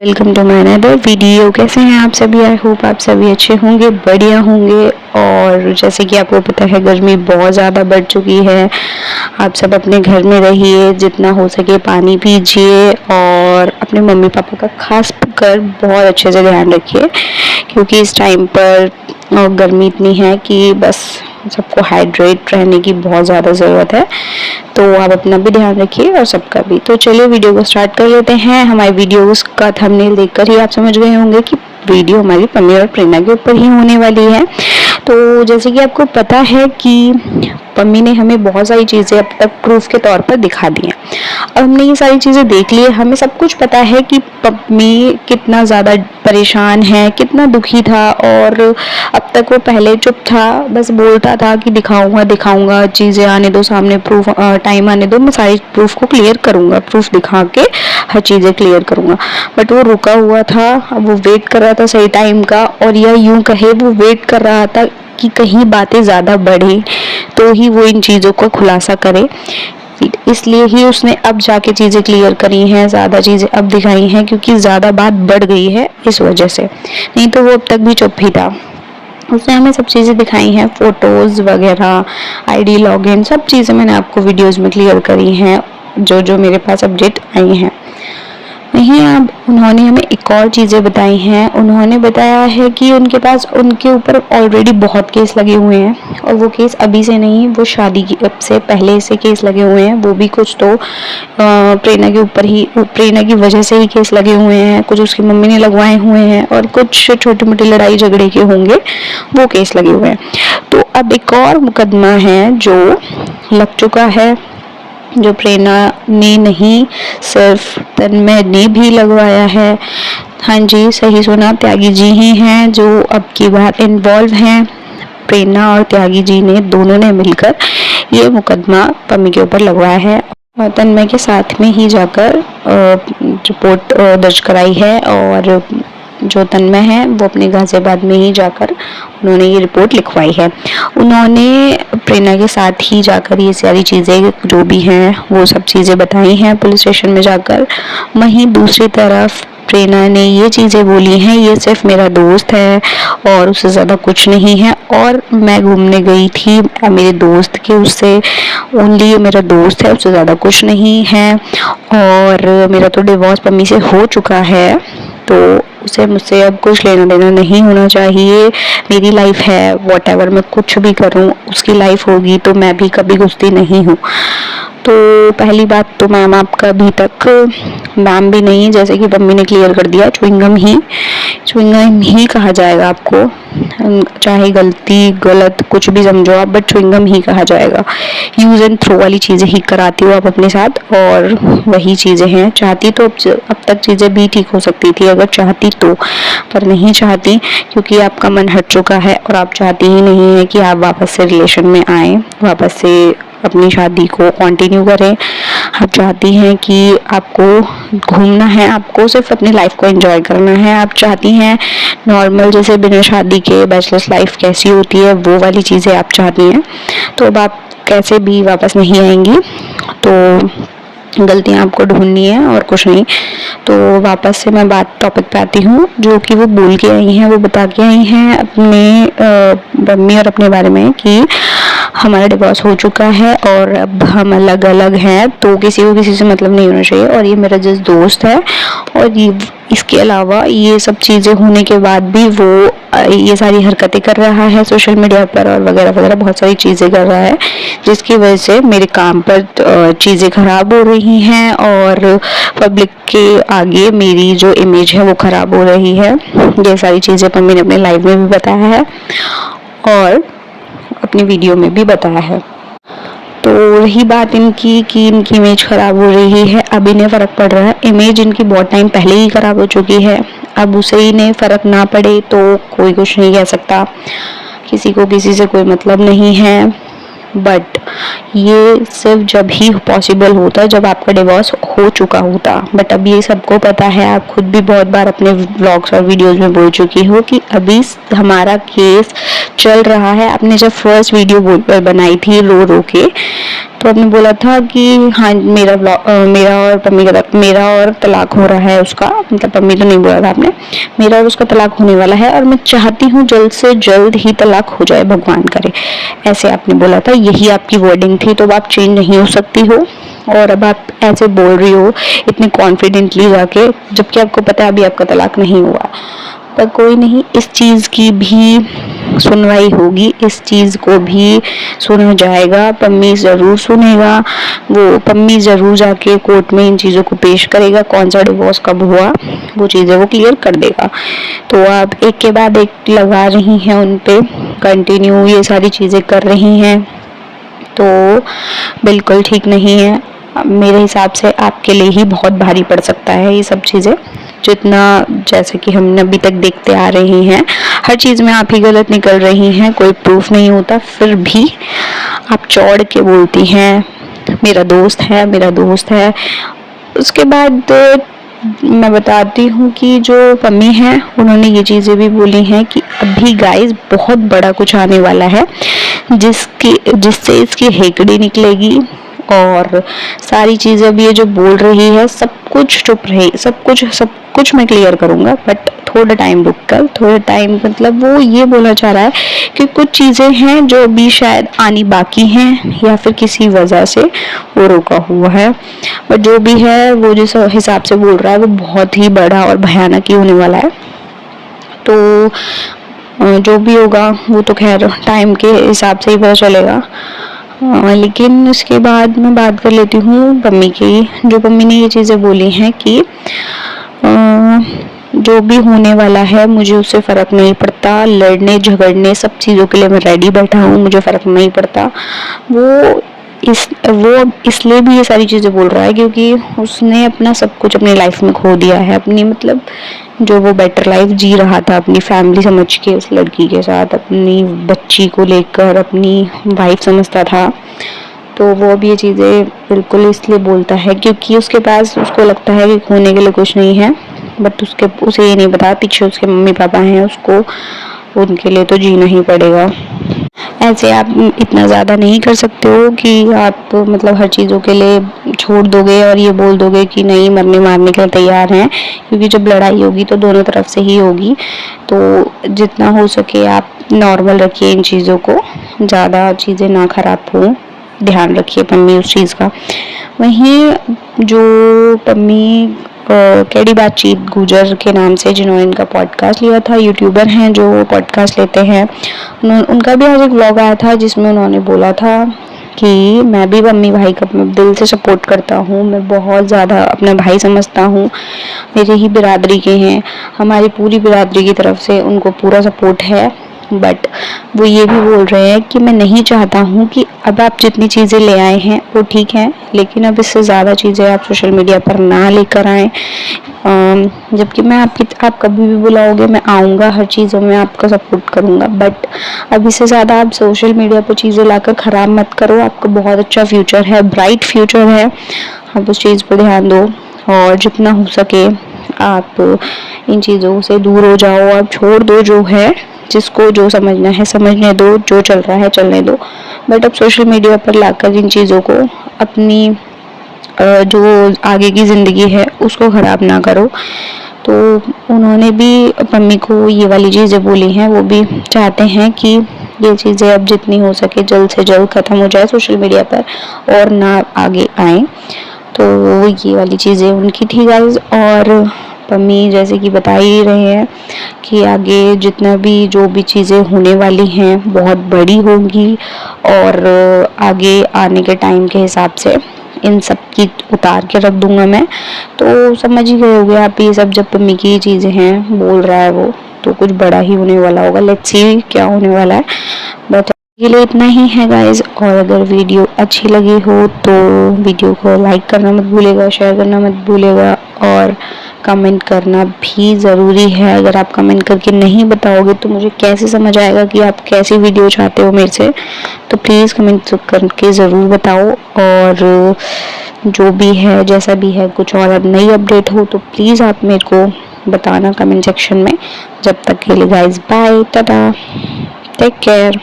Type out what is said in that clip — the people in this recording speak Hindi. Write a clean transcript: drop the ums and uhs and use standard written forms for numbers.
Welcome to my another video. कैसे हैं आप सभी? आई होप आप सभी अच्छे होंगे, बढ़िया होंगे। और जैसे कि आपको पता है गर्मी बहुत ज़्यादा बढ़ चुकी है। आप सब अपने घर में रहिए, जितना हो सके पानी पीजिए और अपने मम्मी पापा का खास कर बहुत अच्छे से ध्यान रखिए, क्योंकि इस टाइम पर गर्मी इतनी है कि बस सबको हाइड्रेट रहने की बहुत ज़्यादा ज़रूरत है। तो आप अपना भी ध्यान रखिए और सबका भी। तो चलिए वीडियो को स्टार्ट कर लेते हैं। हमारी वीडियोस का थंबनेल देखकर ही आप समझ गए होंगे कि वीडियो हमारी पम्मी और प्रेरणा के ऊपर ही होने वाली है। तो जैसे कि आपको पता है कि पम्मी ने हमें बहुत सारी चीज़ें अब तक प्रूफ के तौर पर दिखा दी हैं। अब हमने ये सारी चीज़ें देख ली है, हमें सब कुछ पता है कि पम्मी कितना ज़्यादा परेशान है, कितना दुखी था। और अब तक वो पहले चुप था, बस बोलता था कि दिखाऊंगा दिखाऊंगा, चीज़ें आने दो सामने, प्रूफ टाइम आने दो, मैं सारी प्रूफ को क्लियर करूंगा, प्रूफ दिखा के हर चीज़ें क्लियर करूंगा। बट वो रुका हुआ था, अब वो वेट कर रहा था सही टाइम का, और या यूं कहे वो वेट कर रहा था कि कहीं बातें ज़्यादा बढ़े तो ही वो इन चीज़ों का खुलासा करे। इसलिए ही उसने अब जाके चीज़ें क्लियर करी हैं, ज़्यादा चीज़ें अब दिखाई हैं, क्योंकि ज़्यादा बात बढ़ गई है इस वजह से। नहीं तो वो अब तक भी चुप ही था। उसने हमें सब चीज़ें दिखाई हैं, फ़ोटोज़ वगैरह, आईडी लॉगिन, सब चीज़ें मैंने आपको वीडियोज़ में क्लियर करी हैं, जो जो मेरे पास अपडेट आई हैं। वहीं अब उन्होंने हमें एक और चीज़ें बताई हैं। उन्होंने बताया है कि उनके पास उनके ऊपर ऑलरेडी बहुत केस लगे हुए हैं, और वो केस अभी से नहीं, वो शादी की अब से पहले से केस लगे हुए हैं। वो भी कुछ तो प्रेरणा के ऊपर ही, प्रेरणा की वजह से ही केस लगे हुए हैं, कुछ उसकी मम्मी ने लगवाए हुए हैं, और कुछ छोटी मोटी लड़ाई झगड़े के होंगे, वो केस लगे हुए हैं। तो अब एक और मुकदमा है जो लग चुका है, जो प्रेरणा ने नहीं सिर्फ तन्मय ने भी लगवाया है। हाँ जी, सही सुना, त्यागी जी ही हैं जो अब की बार इन्वॉल्व हैं। प्रेरणा और त्यागी जी ने दोनों ने मिलकर ये मुकदमा पम्मी के ऊपर लगवाया है, और तन्मय के साथ में ही जाकर रिपोर्ट दर्ज कराई है। और जो तन्मय है वो अपने गाजियाबाद में ही जाकर उन्होंने ये रिपोर्ट लिखवाई है। उन्होंने प्रेरणा के साथ ही जाकर ये सारी चीज़ें जो भी हैं वो सब चीज़ें बताई हैं पुलिस स्टेशन में जाकर। वहीं दूसरी तरफ प्रेरणा ने ये चीज़ें बोली हैं, ये सिर्फ मेरा दोस्त है और उससे ज़्यादा कुछ नहीं है, और मैं घूमने गई थी मेरे दोस्त के, उससे ओनली ये मेरा दोस्त है, उससे ज़्यादा कुछ नहीं है। और मेरा तो डिवोर्स पम्मी से हो चुका है, तो उसे मुझसे अब कुछ लेना देना नहीं होना चाहिए। मेरी लाइफ है, व्हाटएवर मैं कुछ भी करूं उसकी लाइफ होगी, तो मैं भी कभी घुसती नहीं हूं। तो पहली बात तो मैम आपका अभी तक मैम भी नहीं, जैसे कि मम्मी ने क्लियर कर दिया, च्युइंगम ही कहा जाएगा आपको, चाहे गलती गलत कुछ भी समझो आप, बट च्युइंगम ही कहा जाएगा। यूज एंड थ्रो वाली चीज़ें ही कराती हो आप अपने साथ, और वही चीज़ें हैं। चाहती तो अब तक चीज़ें भी ठीक हो सकती थी अगर चाहती तो, पर नहीं चाहती, क्योंकि आपका मन हट चुका है और आप चाहती ही नहीं है कि आप वापस से रिलेशन में आए, वापस से अपनी शादी को कंटिन्यू करें। आप चाहती हैं कि आपको घूमना है, आपको सिर्फ अपनी लाइफ को एंजॉय करना है। आप चाहती हैं नॉर्मल, जैसे बिना शादी के बैचलर्स लाइफ कैसी होती है वो वाली चीज़ें आप चाहती हैं। तो अब आप कैसे भी वापस नहीं आएंगी, तो गलतियाँ आपको ढूंढनी है और कुछ नहीं। तो वापस से मैं बात टॉपिक पे आती हूँ, जो कि वो बोल के आई हैं, वो बता के आई हैं अपने मम्मी और अपने बारे में कि हमारा डिवोर्स हो चुका है और अब हम अलग अलग हैं, तो किसी को किसी से मतलब नहीं होना चाहिए, और ये मेरा जस्ट दोस्त है। और ये इसके अलावा ये सब चीज़ें होने के बाद भी वो ये सारी हरकतें कर रहा है सोशल मीडिया पर, और वगैरह वगैरह बहुत सारी चीज़ें कर रहा है, जिसकी वजह से मेरे काम पर चीज़ें ख़राब हो रही हैं, और पब्लिक के आगे मेरी जो इमेज है वो ख़राब हो रही है। ये सारी चीज़ें मम्मी ने अपने लाइव में भी बताया है और अपनी वीडियो में भी बताया है। तो रही बात इनकी कि इनकी इमेज ख़राब हो रही है, अब इन्हें फ़र्क पड़ रहा है। इमेज इनकी बहुत टाइम पहले ही ख़राब हो चुकी है, अब उसे इन्हें फ़र्क ना पड़े तो कोई कुछ नहीं कह सकता, किसी को किसी से कोई मतलब नहीं है। बट ये सिर्फ जब ही पॉसिबल होता जब आपका डिवोर्स हो चुका होता। बट अब ये सबको पता है, आप खुद भी बहुत बार अपने व्लॉग्स और वीडियोस में बोल चुकी हो कि अभी हमारा केस चल रहा है। आपने जब फर्स्ट वीडियो बनाई थी रो रो के, तो आपने बोला था कि हाँ मेरा और तलाक हो रहा है उसका, मतलब पम्मी तो नहीं बोला था आपने, मेरा और उसका तलाक होने वाला है और मैं चाहती हूँ जल्द से जल्द ही तलाक हो जाए, भगवान करे, ऐसे आपने बोला था। यही आपकी वर्डिंग थी। तो अब आप चेंज नहीं हो सकती हो और अब आप ऐसे बोल रही हो इतने कॉन्फिडेंटली जाके, जबकि आपको पता है अभी आपका तलाक नहीं हुआ। पर कोई नहीं, इस चीज़ की भी सुनवाई होगी, इस चीज़ को भी सुना जाएगा। पम्मी ज़रूर सुनेगा, वो पम्मी ज़रूर जाके कोर्ट में इन चीज़ों को पेश करेगा, कौन सा डिवोर्स कब हुआ, वो चीज़ें वो क्लियर कर देगा। तो आप एक के बाद एक लगा रही हैं उन पे, कंटिन्यू ये सारी चीज़ें कर रही हैं, तो बिल्कुल ठीक नहीं है। मेरे हिसाब से आपके लिए ही बहुत भारी पड़ सकता है ये सब चीज़ें, जितना जैसे कि हमने अभी तक देखते आ रहे हैं, हर चीज़ में आप ही गलत निकल रही हैं, कोई प्रूफ नहीं होता, फिर भी आप चौड़ के बोलती हैं मेरा दोस्त है, मेरा दोस्त है। उसके बाद मैं बताती हूँ कि जो पम्मी हैं उन्होंने ये चीज़ें भी बोली हैं कि अभी गाइस बहुत बड़ा कुछ आने वाला है, जिससे इसकी हेकड़ी निकलेगी और सारी चीज़ें अब ये जो बोल रही है सब कुछ चुप रहे, सब कुछ मैं क्लियर करूँगा, बट थोड़ा टाइम रुक कर, थोड़ा टाइम मतलब वो ये बोलना चाह रहा है कि कुछ चीज़ें हैं जो अभी शायद आनी बाकी हैं या फिर किसी वजह से वो रुका हुआ है। बट जो भी है वो जिस हिसाब से बोल रहा है वो बहुत ही बड़ा और भयानक ही होने वाला है। तो जो भी होगा वो तो खैर टाइम के हिसाब से ही पता चलेगा। लेकिन उसके बाद मैं बात कर लेती हूँ पम्मी की। जो पम्मी ने ये चीज़ें बोली हैं कि जो भी होने वाला है मुझे उससे फ़र्क नहीं पड़ता, लड़ने झगड़ने सब चीज़ों के लिए मैं रेडी बैठा हूँ, मुझे फ़र्क नहीं पड़ता। वो इसलिए भी ये सारी चीज़ें बोल रहा है क्योंकि उसने अपना सब कुछ अपनी लाइफ में खो दिया है, अपनी मतलब जो वो बेटर लाइफ जी रहा था अपनी फैमिली समझ के, उस लड़की के साथ अपनी बच्ची को लेकर अपनी वाइफ समझता था। तो वो अब ये चीज़ें बिल्कुल इसलिए बोलता है क्योंकि उसके पास उसको लगता है कि खोने के लिए कुछ नहीं है, बट उसे ये नहीं पता पीछे उसके मम्मी पापा हैं, उसको उनके लिए तो जीना ही पड़ेगा। ऐसे आप इतना ज़्यादा नहीं कर सकते हो कि आप मतलब हर चीज़ों के लिए छोड़ दोगे और ये बोल दोगे कि नहीं मरने मारने के लिए तैयार हैं, क्योंकि जब लड़ाई होगी तो दोनों तरफ से ही होगी। तो जितना हो सके आप नॉर्मल रखिए इन चीज़ों को, ज़्यादा चीज़ें ना ख़राब हो, ध्यान रखिए पम्मी उस चीज़ का। वहीं जो पम्मी कैडी बातचीत गुजर के नाम से जिन्होंने इनका पॉडकास्ट लिया था, यूट्यूबर हैं जो पॉडकास्ट लेते हैं, उनका भी आज एक व्लॉग आया था जिसमें उन्होंने बोला था कि मैं भी पम्मी भाई का दिल से सपोर्ट करता हूँ, मैं बहुत ज़्यादा अपना भाई समझता हूँ, मेरे ही बिरादरी के हैं, हमारी पूरी बिरादरी की तरफ से उनको पूरा सपोर्ट है। बट वो ये भी बोल रहे हैं कि मैं नहीं चाहता हूँ कि अब आप जितनी चीज़ें ले आए हैं वो ठीक है, लेकिन अब इससे ज़्यादा चीज़ें आप सोशल मीडिया पर ना लेकर आएँ। जबकि मैं आप कभी भी बुलाओगे मैं आऊँगा, हर चीज़ों में आपका सपोर्ट करूँगा, बट अब इससे ज़्यादा आप सोशल मीडिया पर चीज़ें लाकर ख़राब मत करो। आपका बहुत अच्छा फ्यूचर है, ब्राइट फ्यूचर है, आप उस चीज़ पर ध्यान दो और जितना हो सके आप इन चीज़ों से दूर हो जाओ, आप छोड़ दो, जो है जिसको जो समझना है समझने दो, जो चल रहा है चलने दो, बट अब सोशल मीडिया पर लाकर इन चीज़ों को अपनी जो आगे की ज़िंदगी है उसको ख़राब ना करो। तो उन्होंने भी पम्मी को ये वाली चीज़ें बोली हैं, वो भी चाहते हैं कि ये चीज़ें अब जितनी हो सके जल्द से जल्द ख़त्म हो जाए सोशल मीडिया पर और ना आगे आए। तो ये वाली चीज़ें उनकी थी गाइस। और पम्मी जैसे कि बता ही रहे हैं कि आगे जितना भी जो भी चीज़ें होने वाली हैं बहुत बड़ी होंगी और आगे आने के टाइम के हिसाब से इन सब की उतार के रख दूंगा मैं। तो समझ ही गए होंगे आप, ये सब जब पम्मी की चीज़ें हैं बोल रहा है वो, तो कुछ बड़ा ही होने वाला होगा। लेट्स सी क्या होने वाला है। बट ये लिए इतना ही है गाइज। और अगर वीडियो अच्छी लगी हो तो वीडियो को लाइक करना मत भूलेगा, शेयर करना मत भूलेगा और कमेंट करना भी ज़रूरी है। अगर आप कमेंट करके नहीं बताओगे तो मुझे कैसे समझ आएगा कि आप कैसी वीडियो चाहते हो मेरे से। तो प्लीज़ कमेंट करके ज़रूर बताओ। और जो भी है जैसा भी है कुछ और नई अपडेट हो तो प्लीज़ आप मेरे को बताना कमेंट सेक्शन में। जब तक के लिए guys bye, tata. Take care.